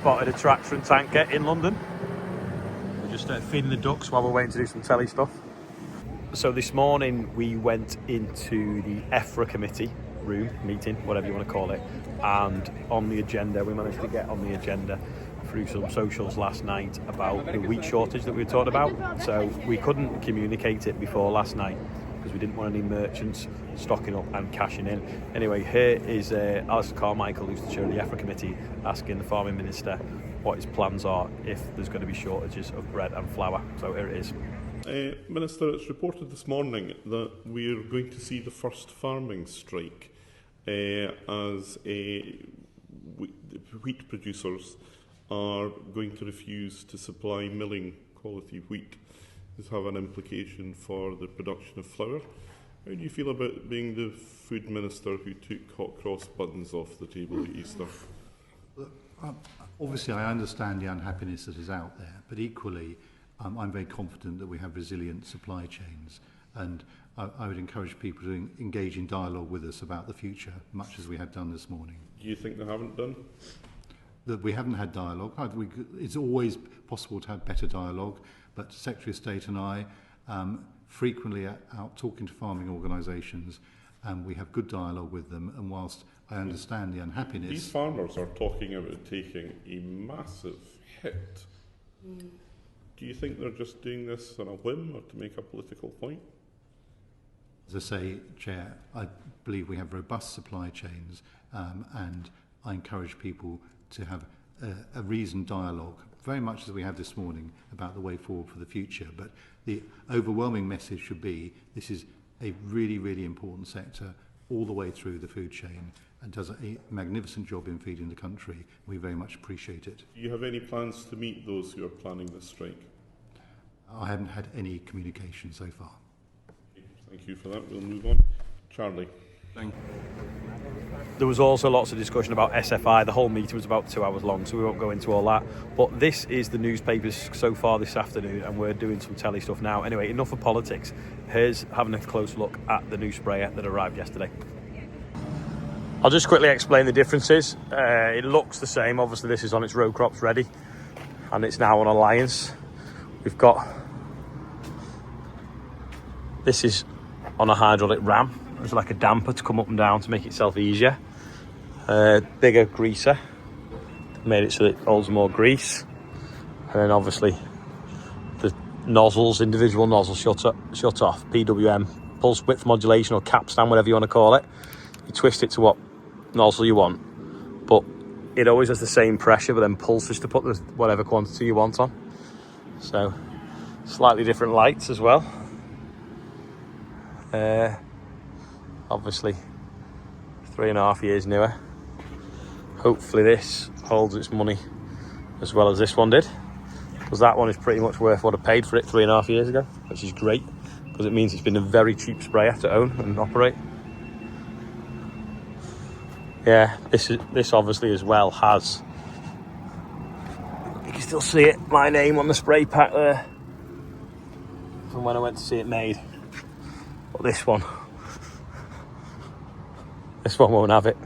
spotted a tractor and tanker in London. We're just feeding the ducks while we're waiting to do some telly stuff. So this morning we went into the EFRA committee room, meeting, whatever you want to call it, and on the agenda, we managed to get on the agenda through some socials last night about the wheat shortage that we were talking about. So we couldn't communicate it before last night because we didn't want any merchants stocking up and cashing in. Anyway, here is Alistair Carmichael, who's the chair of the EFRA committee, asking the farming minister what his plans are if there's going to be shortages of bread and flour. So here it is. Minister, it's reported this morning that we're going to see the first farming strike as wheat producers are going to refuse to supply milling quality wheat. This have an implication for the production of flour. How do you feel about being the food minister who took hot cross buns off the table at Easter? Obviously, I understand the unhappiness that is out there, but equally, I'm very confident that we have resilient supply chains, and I would encourage people to engage in dialogue with us about the future, much as we have done this morning. Do you think they haven't done? That we haven't had dialogue. It's always possible to have better dialogue, but Secretary of State and I frequently are out talking to farming organisations, and we have good dialogue with them, and whilst I understand the unhappiness... These farmers are talking about taking a massive hit. Do you think they're just doing this on a whim or to make a political point? As I say, Chair, I believe we have robust supply chains, and I encourage people to have a reasoned dialogue, very much as we had this morning, about the way forward for the future. But the overwhelming message should be this is a really, really important sector all the way through the food chain and does a magnificent job in feeding the country. We very much appreciate it. Do you have any plans to meet those who are planning this strike? I haven't had any communication so far. Thank you for that. We'll move on. Charlie. Thank you. There was also lots of discussion about SFI. The whole meeting was about 2 hours long, so we won't go into all that. But this is the newspapers so far this afternoon, and we're doing some telly stuff now. Anyway, enough of politics. Here's having a close look at the new sprayer that arrived yesterday. I'll just quickly explain the differences. It looks the same. Obviously, this is on its row crops ready, and it's now on Alliance. We've got... This is on a hydraulic ram. There's like a damper to come up and down to make itself easier. Bigger greaser. Made it so it holds more grease. And then obviously the nozzles, individual nozzles shut off. PWM, pulse width modulation or capstan, whatever you want to call it. You twist it to what nozzle you want. But it always has the same pressure, but then pulses to put the whatever quantity you want on. So slightly different lights as well. Obviously 3.5 years newer. Hopefully this holds its money as well as this one did, because that one is pretty much worth what I paid for it 3.5 years ago, which is great because it means it's been a very cheap sprayer to own and operate. Yeah, this obviously as well has, you can still see it, my name on the spray pack there from when I went to see it made. But this one won't have it.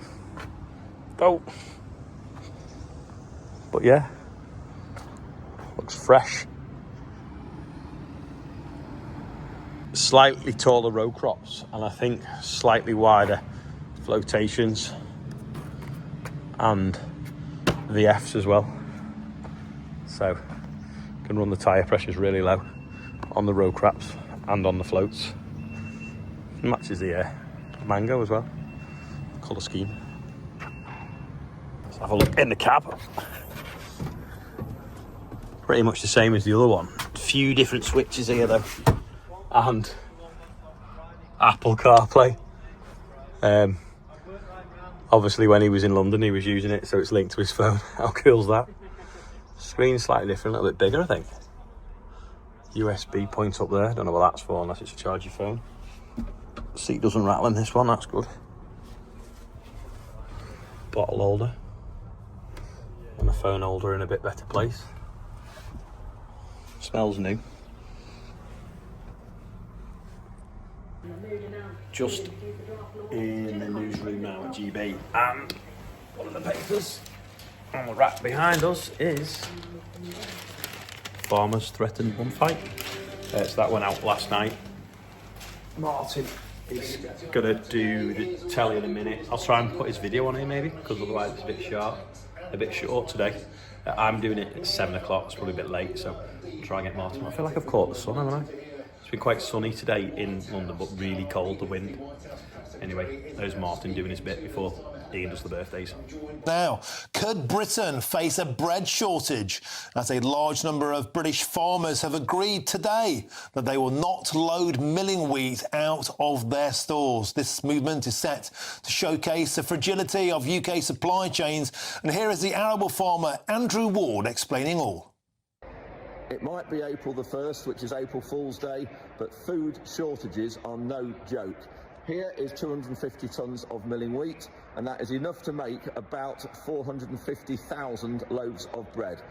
Oh. But yeah, looks fresh. Slightly taller row crops, and I think slightly wider flotations and VFs as well. So can run the tyre pressures really low on the row crops and on the floats. Matches the mango as well, colour scheme. Let's have a look in the cab. Pretty much the same as the other one. A few different switches here though, and Apple CarPlay. Obviously when he was in London he was using it, so it's linked to his phone. How cool's that? Screen's slightly different, a little bit bigger I think. USB point up there, don't know what that's for unless it's to charge your phone. Seat doesn't rattle in this one, that's good. Bottle holder. And a phone holder in a bit better place. Smells new. Just in the newsroom now at GB, and one of the papers On the rack behind us is farmers threatened one fight. So that went out last night. Martin is gonna do the telly in a minute. I'll try and put his video on here maybe, because otherwise it's a bit short today. I'm doing it at 7 o'clock, it's probably a bit late, so I'll try and get Martin. I feel like I've caught the sun, haven't I? It's been quite sunny today in London, but really cold, the wind. Anyway, there's Martin doing his bit before Ian does the birthdays. Now, could Britain face a bread shortage? As a large number of British farmers have agreed today that they will not load milling wheat out of their stores. This movement is set to showcase the fragility of UK supply chains. And here is the arable farmer Andrew Ward explaining all. It might be April the 1st, which is April Fool's Day, but food shortages are no joke. Here is 250 tonnes of milling wheat, and that is enough to make about 450,000 loaves of bread.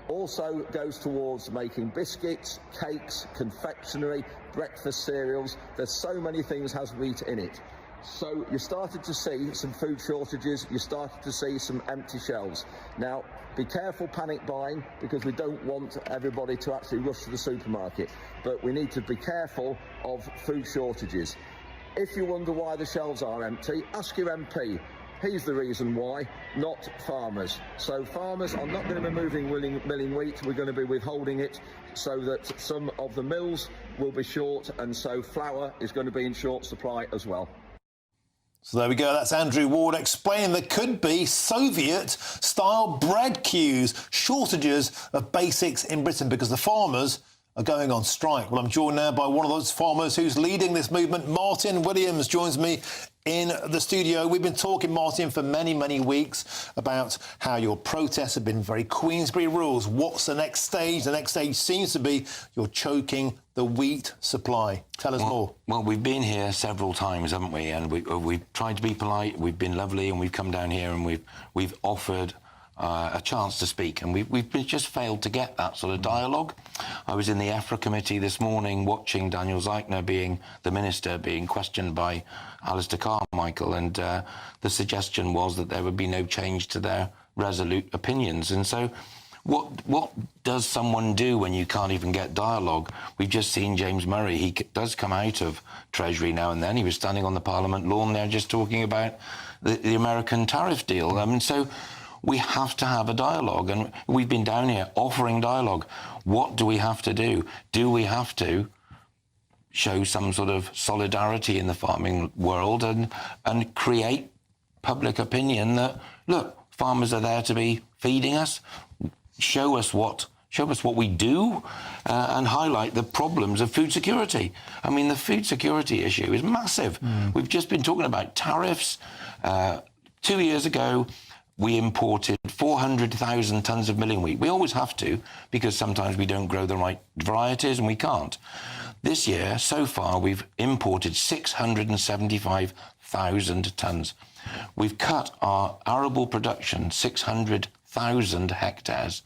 Also goes towards making biscuits, cakes, confectionery, breakfast cereals. There's so many things has wheat in it. So you started to see some food shortages, you started to see some empty shelves. Now, be careful panic buying, because we don't want everybody to actually rush to the supermarket, but we need to be careful of food shortages. If you wonder why the shelves are empty, ask your MP. He's the reason why, not farmers. So farmers are not going to be moving milling wheat, we're going to be withholding it so that some of the mills will be short, and so flour is going to be in short supply as well. So there we go, that's Andrew Ward explaining there could be Soviet-style bread queues, shortages of basics in Britain because the farmers are going on strike. Well, I'm joined now by one of those farmers who's leading this movement. Martin Williams joins me in the studio. We've been talking, Martin, for many, many weeks about how your protests have been very Queensberry rules. What's the next stage? The next stage seems to be you're choking the wheat supply. Tell us more. Well, we've been here several times, haven't we? And we've tried to be polite, we've been lovely, and we've come down here and we've offered a chance to speak, and we've just failed to get that sort of dialogue. I was in the EFRA committee this morning watching Daniel Zeichner, being the minister, being questioned by Alistair Carmichael, and the suggestion was that there would be no change to their resolute opinions. And so what does someone do when you can't even get dialogue? We've just seen James Murray. He does come out of Treasury now and then. He was standing on the Parliament lawn there just talking about the American tariff deal. So we have to have a dialogue, and we've been down here offering dialogue. What do we have to do? Do we have to show some sort of solidarity in the farming world and create public opinion that, look, farmers are there to be feeding us, show us what we do, and highlight the problems of food security. I mean, the food security issue is massive. We've just been talking about tariffs. 2 years ago, we imported 400,000 tonnes of milling wheat. We always have to, because sometimes we don't grow the right varieties and we can't. This year, so far, we've imported 675,000 tonnes. We've cut our arable production 600,000 hectares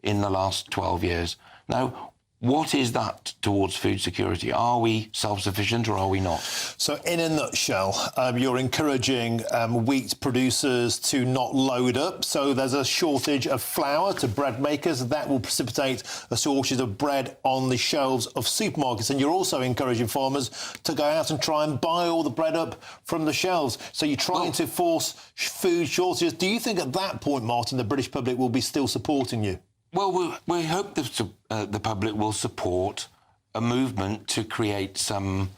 in the last 12 years. Now, what is that towards food security? Are we self-sufficient or are we not? So in a nutshell, you're encouraging wheat producers to not load up. So there's a shortage of flour to bread makers. That will precipitate a shortage of bread on the shelves of supermarkets. And you're also encouraging farmers to go out and try and buy all the bread up from the shelves. So you're trying to force food shortages. Do you think at that point, Martin, the British public will be still supporting you? Well, we hope the public will support a movement to create some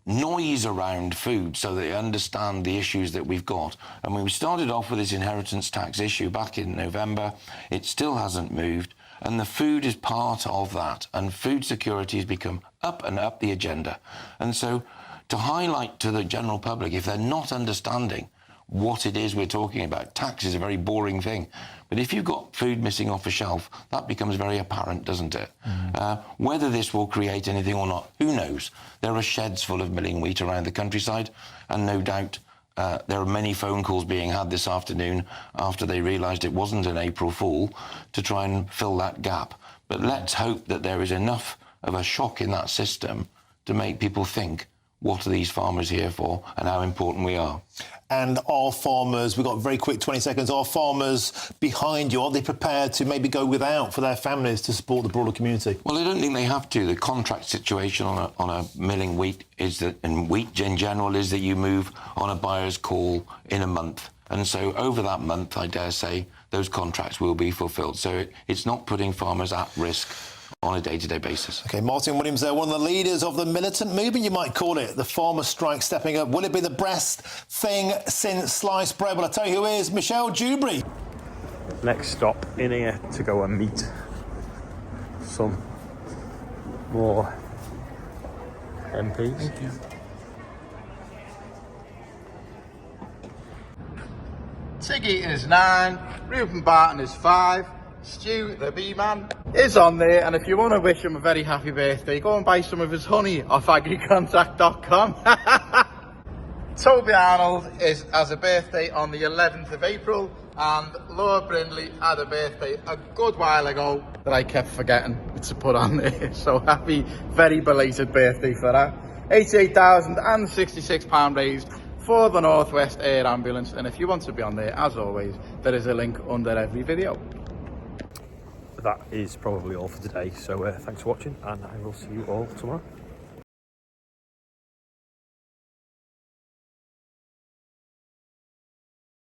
noise around food so that they understand the issues that we've got. I mean, we started off with this inheritance tax issue back in November. It still hasn't moved, and the food is part of that, and food security has become up and up the agenda. And so to highlight to the general public, if they're not understanding what it is we're talking about, tax is a very boring thing. But if you've got food missing off a shelf, that becomes very apparent, doesn't it? Whether this will create anything or not, who knows? There are sheds full of milling wheat around the countryside, and no doubt there are many phone calls being had this afternoon after they realised it wasn't an April Fool to try and fill that gap. But let's hope that there is enough of a shock in that system to make people think, what are these farmers here for and how important we are. And are farmers, we've got a very quick 20 seconds, are farmers behind you? Are they prepared to maybe go without for their families to support the broader community? Well, I don't think they have to. The contract situation on a milling wheat is that, and wheat in general, is that you move on a buyer's call in a month. And so over that month, I dare say, those contracts will be fulfilled. So it's not putting farmers at risk on a day-to-day basis. OK, Martin Williams there, one of the leaders of the militant movement, you might call it. The farmer strike stepping up. Will it be the best thing since sliced bread? Well, I'll tell you who is, Michelle Dewberry. Next stop in here to go and meet some more MPs. Thank you. Tiggy is 9, Reuben Barton is 5, Stu, the B-man, is on there, and if you want to wish him a very happy birthday, go and buy some of his honey off agricontact.com. Toby Arnold has a birthday on the 11th of April, and Laura Brindley had a birthday a good while ago that I kept forgetting to put on there. So happy, very belated birthday for her. £88,066 raised for the North West Air Ambulance, and if you want to be on there, as always, there is a link under every video. That is probably all for today, so thanks for watching, and I will see you all tomorrow.